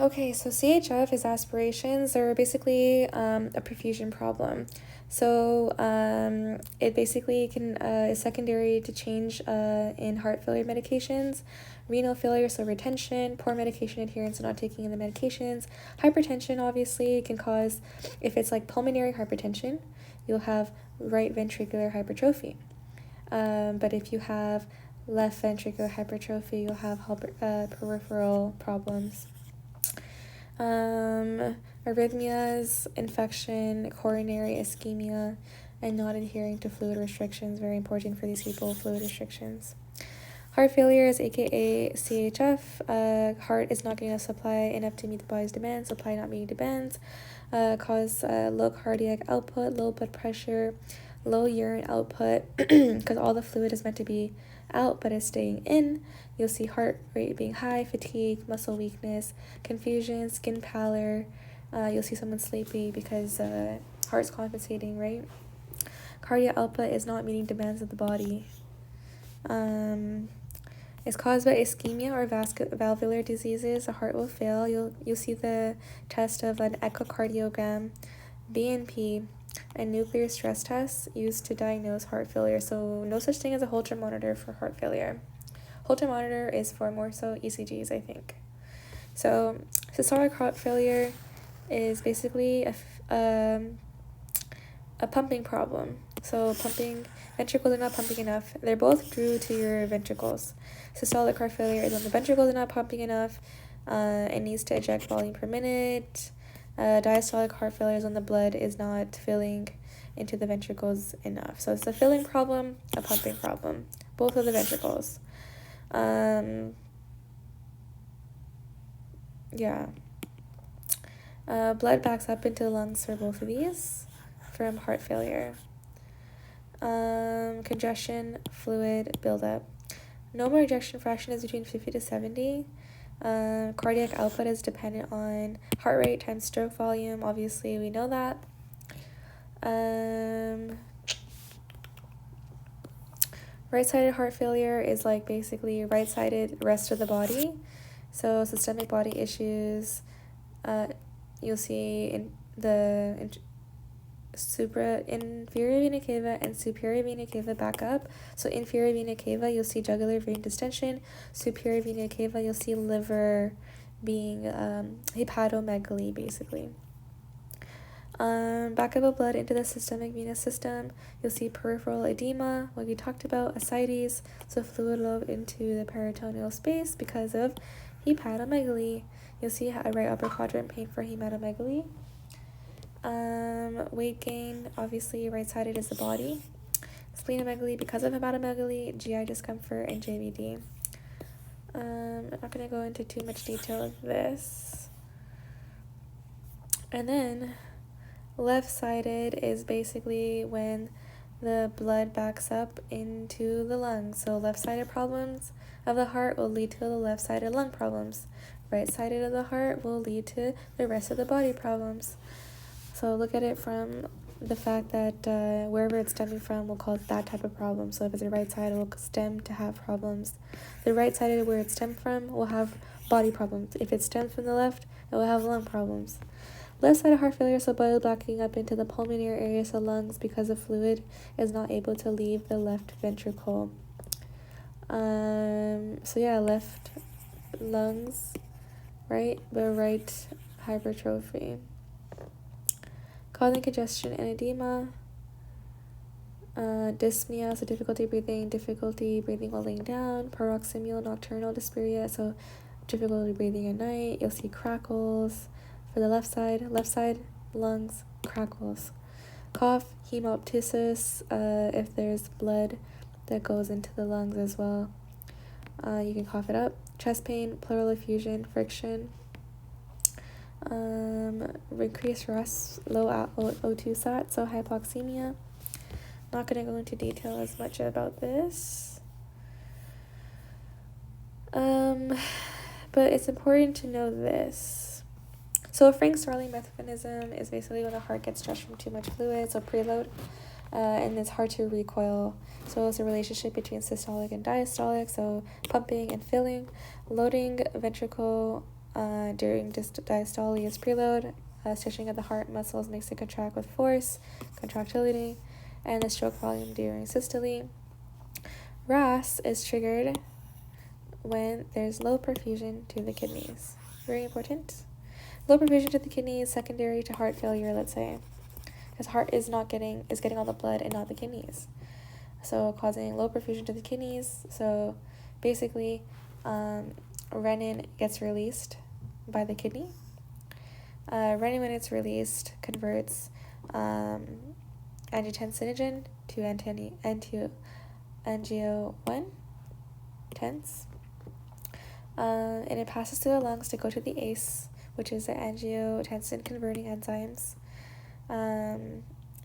Okay, so CHF exacerbations are basically a perfusion problem. So it basically can is secondary to change in heart failure medications, renal failure, so retention, poor medication adherence, and not taking in the medications. Hypertension obviously can cause, if it's like pulmonary hypertension, you'll have right ventricular hypertrophy. But if you have left ventricular hypertrophy, you'll have peripheral problems. Arrhythmias, infection, coronary ischemia, and not adhering to fluid restrictions. Very important for these people, fluid restrictions. Heart failure is aka CHF. Heart is not getting enough supply enough to meet the body's demands. Supply not meeting demands. Cause low cardiac output, low blood pressure, low urine output, because all the fluid is meant to be out but is staying in. You'll see heart rate being high, fatigue, muscle weakness, confusion, skin pallor. You'll see someone sleepy because heart's compensating, right? Cardiac output is not meeting demands of the body. It's caused by ischemia or valvular diseases. The heart will fail. You'll see the test of an echocardiogram, BNP, and nuclear stress tests used to diagnose heart failure. So no such thing as a Holter monitor for heart failure. Holter monitor is for more so ECGs, I think. So systolic heart failure is basically a pumping problem. So ventricles are not pumping enough. They're both due to your ventricles. Systolic heart failure is when the ventricles are not pumping enough. It needs to eject volume per minute. Diastolic heart failure is when the blood is not filling into the ventricles enough. So it's a filling problem, a pumping problem, both of the ventricles. Blood backs up into the lungs for both of these from heart failure. Congestion, fluid buildup. Normal ejection fraction is between 50 to 70. Cardiac output is dependent on heart rate times stroke volume. Obviously, we know that. Right-sided heart failure is like basically right-sided rest of the body. So systemic body issues, you'll see in the inferior vena cava and superior vena cava back up. So inferior vena cava, you'll see jugular vein distension. Superior vena cava, you'll see liver being hepatomegaly, basically. Backup of blood into the systemic venous system, you'll see peripheral edema, what we talked about, ascites, so fluid lobe into the peritoneal space because of hepatomegaly. You'll see a right upper quadrant pain for hepatomegaly. Weight gain, obviously right-sided is the body. Splenomegaly because of hepatomegaly, GI discomfort, and JVD. I'm not going to go into too much detail of this. And then left-sided is basically when the blood backs up into the lungs. So left-sided problems of the heart will lead to the left-sided lung problems. Right-sided of the heart will lead to the rest of the body problems. So look at it from the fact that wherever it's stemming from, we'll call it that type of problem. So if it's the right side, it will stem to have problems. The right side, where it stemmed from, will have body problems. If it stems from the left, it will have lung problems. Left-sided heart failure, so blood backing up into the pulmonary areas of lungs because the fluid is not able to leave the left ventricle. Left lungs, right, but right hypertrophy. Causing congestion and edema. Dyspnea, so difficulty breathing while laying down. Paroxysmal nocturnal dyspnea, so difficulty breathing at night. You'll see crackles. For the left side lungs, crackles. Cough, hemoptysis, if there's blood that goes into the lungs as well. You can cough it up. Chest pain, pleural effusion, friction. Increased rest, low O2 sat, so hypoxemia. Not going to go into detail as much about this. But it's important to know this. So a Frank-Starling mechanism is basically when the heart gets stretched from too much fluid, so preload, and it's hard to recoil. So it's a relationship between systolic and diastolic, so pumping and filling. Loading ventricle during diastole is preload. Stretching of the heart muscles makes it contract with force, contractility, and the stroke volume during systole. RAS is triggered when there's low perfusion to the kidneys. Very important. Low perfusion to the kidneys secondary to heart failure, let's say, because heart is getting all the blood and not the kidneys, so causing low perfusion to the kidneys. So basically, renin gets released by the kidney. Renin, when it's released, converts angiotensinogen to angio-1 tense, and it passes through the lungs to go to the ACE, which is the angiotensin converting enzymes.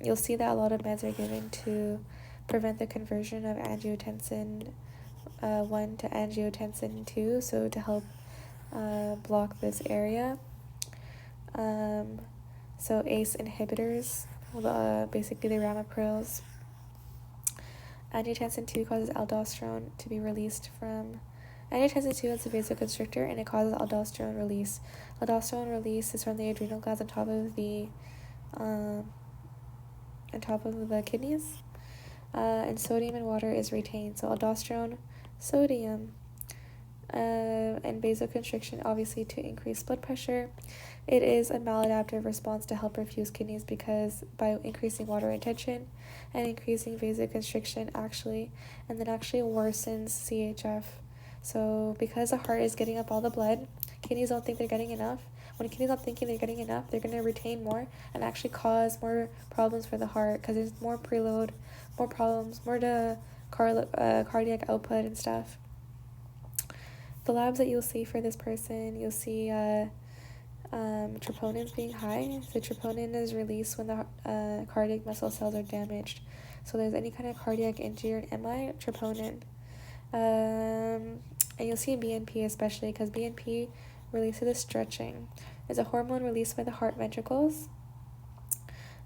You'll see that a lot of meds are given to prevent the conversion of angiotensin 1 to angiotensin 2, so to help block this area. So ACE inhibitors, basically the ramiprils. Angiotensin 2 causes aldosterone to be released from... Angiotensin 2 is a vasoconstrictor, and it causes aldosterone release. Aldosterone release is from the adrenal glands on top of the kidneys. And sodium in water is retained. So aldosterone, sodium, and vasoconstriction, obviously to increase blood pressure. It is a maladaptive response to help perfuse kidneys, because by increasing water retention and increasing vasoconstriction actually worsens CHF. So because the heart is getting up all the blood, kidneys don't think they're getting enough. When kidneys not thinking they're getting enough, they're going to retain more and actually cause more problems for the heart, because there's more preload, more problems, more to cardiac output and stuff. The labs that you'll see for this person, you'll see troponins being high. So troponin is released when the cardiac muscle cells are damaged. So there's any kind of cardiac injury or MI, troponin. And you'll see BNP especially, because BNP releases the stretching. It's a hormone released by the heart ventricles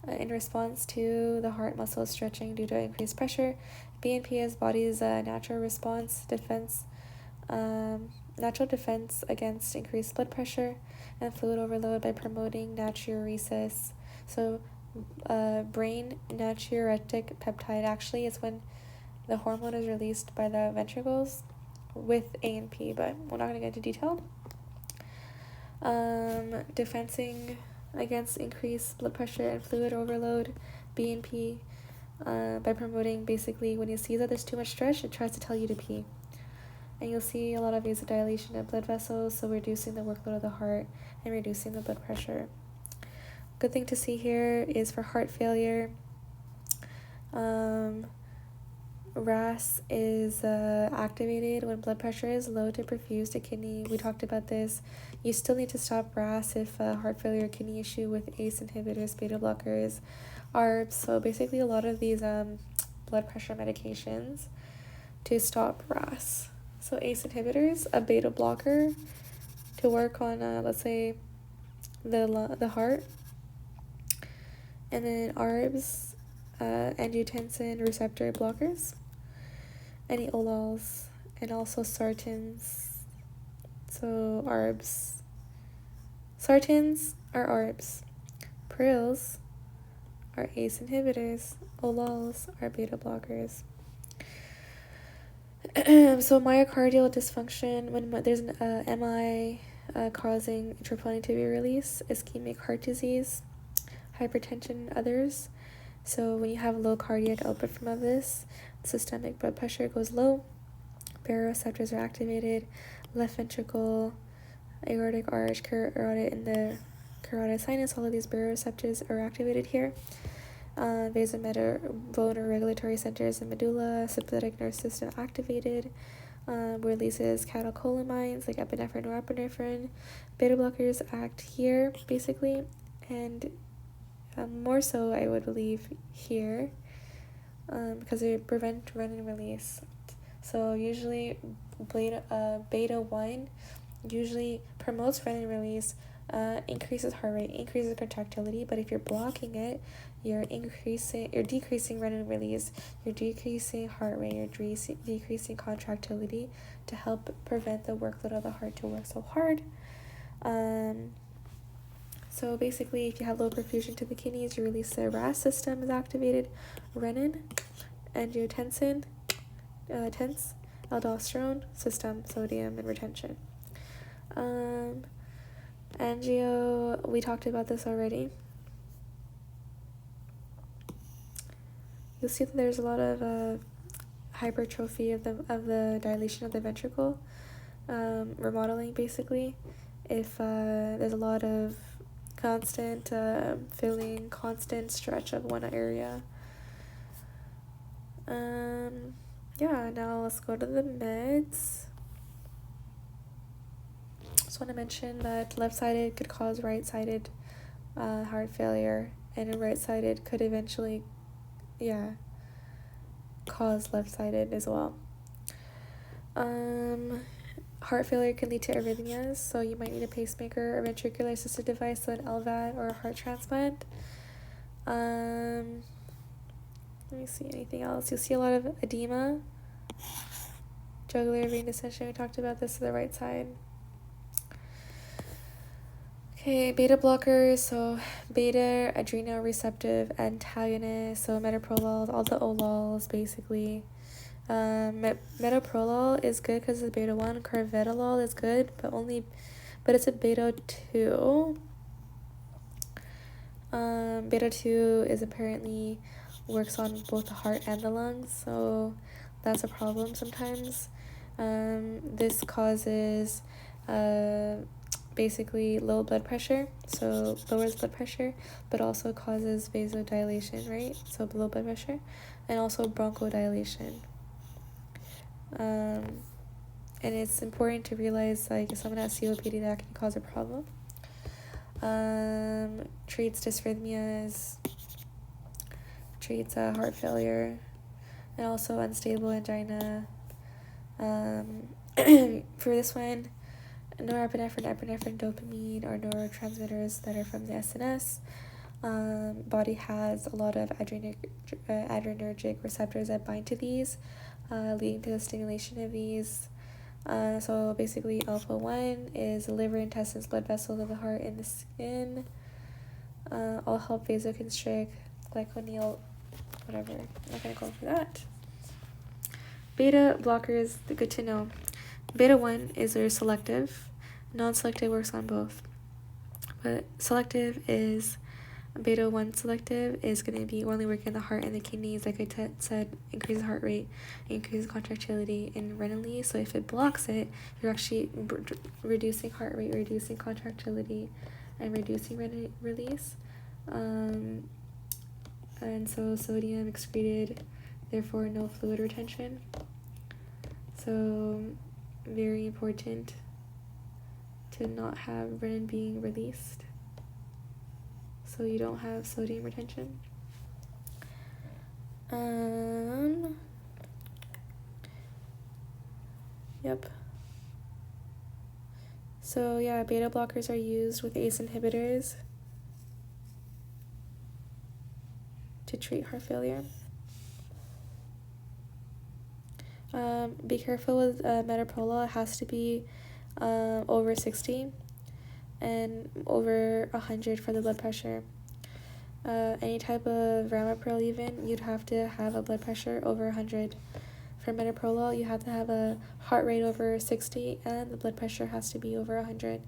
in response to the heart muscle stretching due to increased pressure. BNP is body's natural defense against increased blood pressure and fluid overload by promoting natriuresis. So brain natriuretic peptide actually is when the hormone is released by the ventricles with ANP, but we're not going to get into detail. Defending against increased blood pressure and fluid overload, BNP, by promoting, basically when it sees that there's too much stretch, it tries to tell you to pee. And you'll see a lot of vasodilation of blood vessels, so reducing the workload of the heart and reducing the blood pressure. Good thing to see here is for heart failure, RAS is activated when blood pressure is low to perfuse the kidney. We talked about this. You still need to stop RAS if heart failure or kidney issue with ACE inhibitors, beta blockers, ARBs. So basically a lot of these blood pressure medications to stop RAS. So ACE inhibitors, a beta blocker to work on, let's say, the heart. And then ARBs, angiotensin receptor blockers, any olols, and also sartans. So ARBs. Sartans are ARBs. Prils are ACE inhibitors. Olols are beta blockers. So myocardial dysfunction, when there's an MI causing troponin to be released, ischemic heart disease, hypertension, and others. So when you have low cardiac output from this, systemic blood pressure goes low, baroreceptors are activated, left ventricle, aortic arch, carotid, and the carotid sinus, all of these baroreceptors are activated here. Vasomotor regulatory centers and medulla, sympathetic nervous system activated, releases catecholamines like epinephrine, norepinephrine. Beta blockers act here, basically, and more so, I would believe, here, because they prevent renin release. So usually, beta 1 usually promotes renin release, increases heart rate, increases contractility. But if you're blocking it, you're decreasing renin release, you're decreasing heart rate, you're decreasing contractility to help prevent the workload of the heart to work so hard. So basically, if you have low perfusion to the kidneys, you release the RAS system is activated, renin, angiotensin, tense, aldosterone, system, sodium, and retention. Angio, we talked about this already. You'll see that there's a lot of hypertrophy of the dilation of the ventricle, remodeling basically. If there's a lot of constant filling, constant stretch of one area. Yeah, now let's go to the meds. Just want to mention that left-sided could cause right-sided heart failure, and a right-sided could eventually, cause left-sided as well. Heart failure can lead to arrhythmias, so you might need a pacemaker, a ventricular assisted device, so an LVAD, or a heart transplant. Let me see, anything else? You'll see a lot of edema, jugular vein distension. We talked about this to the right side. Okay, beta blockers, so beta adrenoreceptive antagonists, so metoprolol, all the OLOLs basically. Metoprolol is good because it's beta 1. Carvedilol is good, but it's a beta 2. Beta 2 is apparently works on both the heart and the lungs, so that's a problem sometimes. This causes basically low blood pressure, so lowers blood pressure, but also causes vasodilation, right? So low blood pressure, and also bronchodilation. And it's important to realize, like, if someone has COPD, that can cause a problem. Treats dysrhythmias, treats heart failure, and also unstable angina. For this one, norepinephrine, epinephrine, dopamine are neurotransmitters that are from the SNS. Body has a lot of adrenergic receptors that bind to these, leading to the stimulation of these. So basically, alpha-1 is the liver, intestines, blood vessels of the heart, and the skin. All help vasoconstrict, glyconeal, whatever. I'm not gonna go for that. Beta blockers, good to know. Beta 1 is their selective. Non-selective works on both. But selective is, beta 1 selective is going to be only working the heart and the kidneys, like I said, increases heart rate, increases contractility and renally. So if it blocks it, you're actually reducing heart rate, reducing contractility, and reducing release. And so sodium excreted, therefore no fluid retention. So very important to not have renin being released, so you don't have sodium retention. Yep. So yeah, beta blockers are used with ACE inhibitors to treat heart failure. Be careful with metoprolol. It has to be over 60 and over 100 for the blood pressure. Any type of ramipril even, you'd have to have a blood pressure over 100. For metoprolol, you have to have a heart rate over 60 and the blood pressure has to be over 100.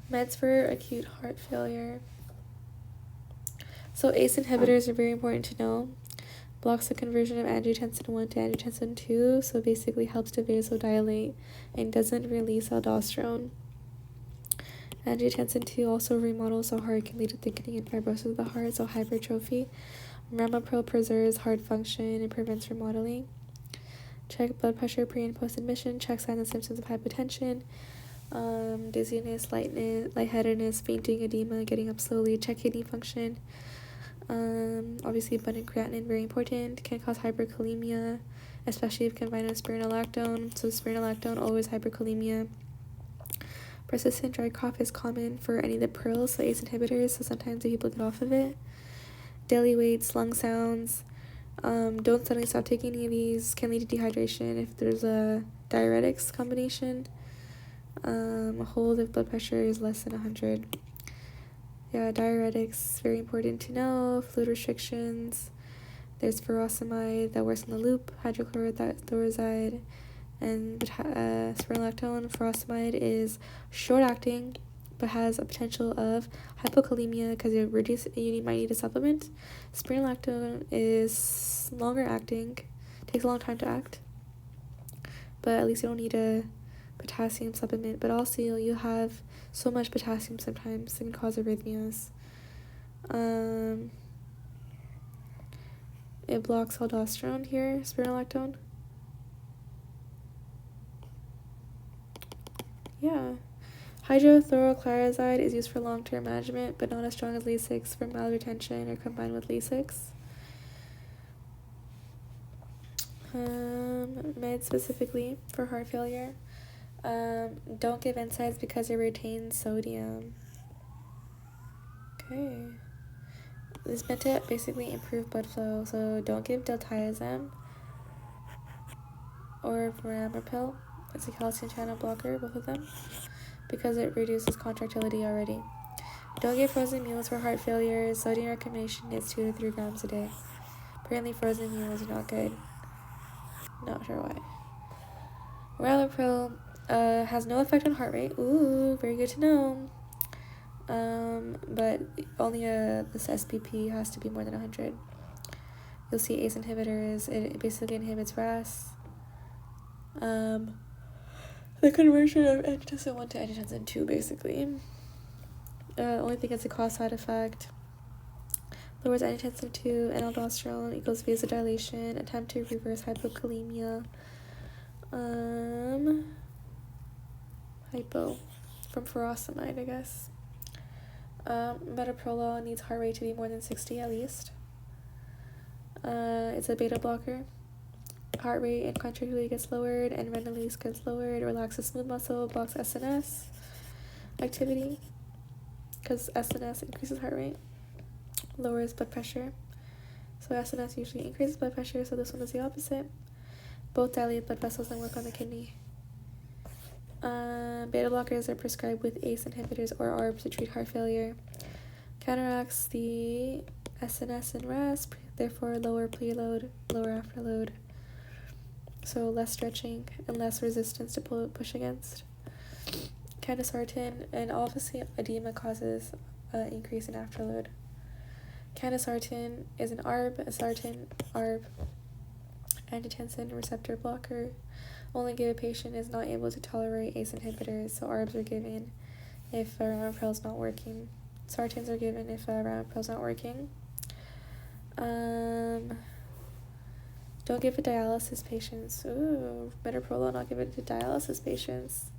Meds for acute heart failure. So ACE inhibitors are very important to know. Blocks the conversion of angiotensin 1 to angiotensin 2, so basically helps to vasodilate and doesn't release aldosterone. Angiotensin 2 also remodels the heart, can lead to thickening and fibrosis of the heart, so hypertrophy. Ramipril preserves heart function and prevents remodeling. Check blood pressure pre and post admission. Check signs and symptoms of hypotension. Dizziness, lightheadedness, fainting, edema, getting up slowly. Check kidney function. Obviously abundant creatinine, very important. Can cause hyperkalemia, especially if combined with spironolactone. So spironolactone, always hyperkalemia. Persistent dry cough is common for any of the prils, so ACE inhibitors, so sometimes the people get off of it. daily weights, lung sounds. Don't suddenly stop taking any of these. Can lead to dehydration if there's a diuretics combination. Hold if blood pressure is less than 100. Yeah, diuretics, very important to know. Fluid restrictions. There's furosemide that works in the loop, hydrochlorothiazide, and spironolactone. Furosemide is short-acting, but has a potential of hypokalemia because you might need a supplement. Spironolactone is longer-acting, takes a long time to act, but at least you don't need a potassium supplement. But also you have so much potassium sometimes it can cause arrhythmias. It blocks aldosterone here, spironolactone. Yeah. Hydrochlorothiazide is used for long-term management, but not as strong as Lasix for mild retention or combined with Lasix. Meds specifically for heart failure. Don't give NSAIDs because it retains sodium. Okay. It's meant to basically improve blood flow, so don't give diltiazem or voramapil. It's a calcium channel blocker, both of them, because it reduces contractility already. Don't give frozen meals for heart failure. Sodium recommendation is 2 to 3 grams a day. Apparently frozen meals are not good. Not sure why. Ramipril has no effect on heart rate. Ooh, very good to know. But only this SPP has to be more than 100. You'll see ACE inhibitors. It basically inhibits RAS. The conversion of angiotensin 1 to angiotensin 2, basically. Only thing it's a cause side effect. Lowers angiotensin 2 and aldosterone equals vasodilation. Attempt to reverse hypokalemia. Hypo from furosemide, I guess. Metoprolol needs heart rate to be more than 60 at least. It's a beta blocker. Heart rate and contractility gets lowered, and release gets lowered. Relaxes smooth muscle, blocks SNS activity because SNS increases heart rate, lowers blood pressure. So SNS usually increases blood pressure, so this one is the opposite. Both dilate blood vessels and work on the kidney. Beta blockers are prescribed with ACE inhibitors or ARBs to treat heart failure. Counteracts the SNS and RAS, therefore lower preload, lower afterload. So less stretching and less resistance to push against. Candesartan, and obviously edema causes increase in afterload. Candesartan is an ARB, a sartan ARB, angiotensin receptor blocker. Only give a patient is not able to tolerate ACE inhibitors, so ARBs are given if ramipril is not working. Sartans are given if ramipril is not working. Don't give it to dialysis patients. Ooh, metoprolol, not give it to dialysis patients.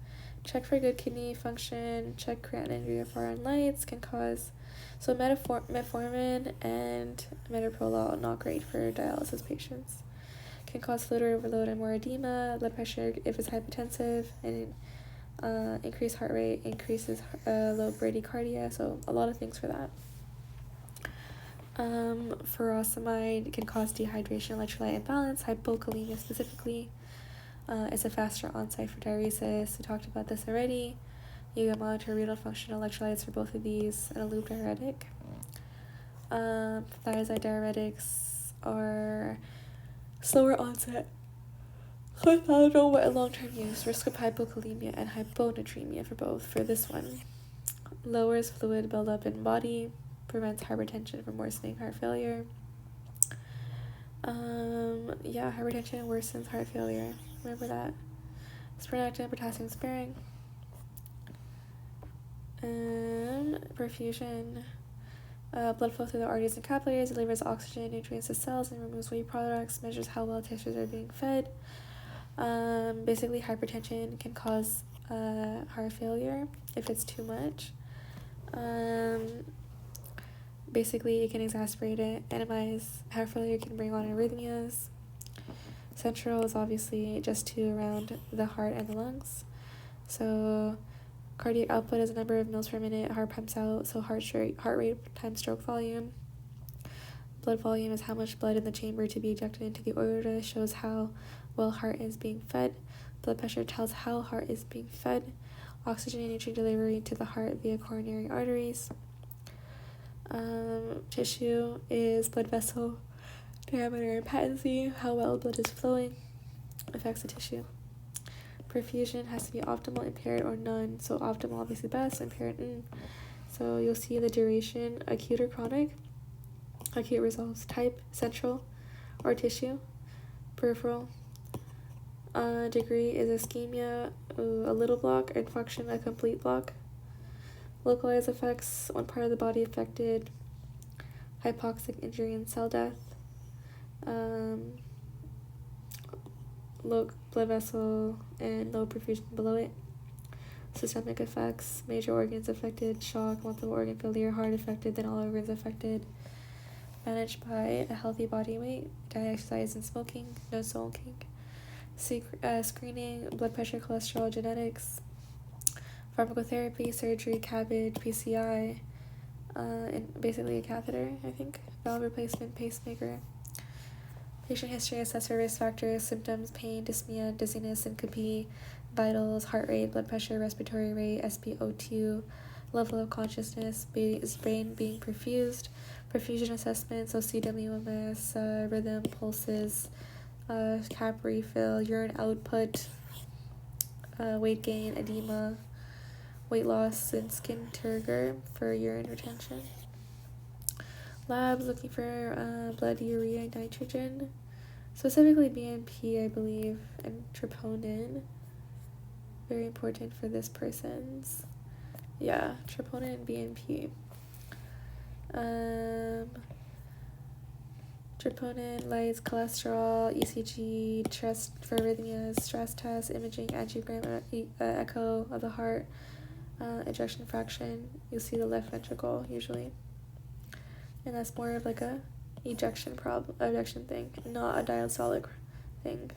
Check for good kidney function. Check creatinine, GFR, and lights can cause. So metformin and metoprolol not great for dialysis patients. Can cause fluid overload and more edema, blood pressure if it's hypotensive, and increased heart rate, increases low bradycardia. So a lot of things for that. Furosemide can cause dehydration, electrolyte imbalance, hypokalemia specifically. It's a faster onset for diuresis. We talked about this already. You can monitor renal function electrolytes for both of these, and a loop diuretic. Thiazide diuretics are slower onset, high palatable, but long-term use. Risk of hypokalemia and hyponatremia for both. For this one, lowers fluid buildup in body, prevents hypertension from worsening heart failure. Hypertension worsens heart failure. Remember that. Spironolactone, potassium sparing. Perfusion. Blood flow through the arteries and capillaries, delivers oxygen, nutrients to cells, and removes waste products. Measures how well tissues are being fed. Basically, hypertension can cause heart failure if it's too much. Basically, it can exacerbate it. Enemize heart failure can bring on arrhythmias. Central is obviously just to around the heart and the lungs. So cardiac output is a number of mils per minute heart pumps out, so heart rate times stroke volume. Blood volume is how much blood in the chamber to be ejected into the aorta, shows how well heart is being fed. Blood pressure tells how heart is being fed. Oxygen and nutrient delivery to the heart via coronary arteries. Tissue is blood vessel diameter and patency, how well blood is flowing, affects the tissue. Perfusion has to be optimal, impaired, or none. So optimal, obviously best, impaired, So you'll see the duration, acute or chronic. Acute resolves type, central, or tissue. Peripheral. Degree is ischemia, a little block, infarction, a complete block. Localized effects, one part of the body affected. Hypoxic injury and cell death. Low blood vessel and low perfusion below it. Systemic effects, major organs affected, shock, multiple organ failure, heart affected, then all organs affected. Managed by a healthy body weight, diet, exercise, and smoking, no smoking. Screening, blood pressure, cholesterol, genetics. Pharmacotherapy, surgery, CABG, PCI, and basically a catheter, I think. Valve replacement, pacemaker. Patient history, assess for risk factors, symptoms, pain, dyspnea, dizziness, syncope, vitals, heart rate, blood pressure, respiratory rate, SpO2, level of consciousness, is brain being perfused, perfusion assessment, so CWMS, rhythm, pulses, cap refill, urine output, weight gain, edema, weight loss, and skin turgor for urine retention. Labs looking for blood, urea, nitrogen, specifically BNP, I believe, and troponin. Very important for this person's. Yeah, troponin and BNP. Troponin, lights, cholesterol, ECG, test for arrhythmias, stress test, imaging, angiogram, echo of the heart, ejection fraction. You'll see the left ventricle usually. And that's more of like a ejection thing, not a diastolic thing.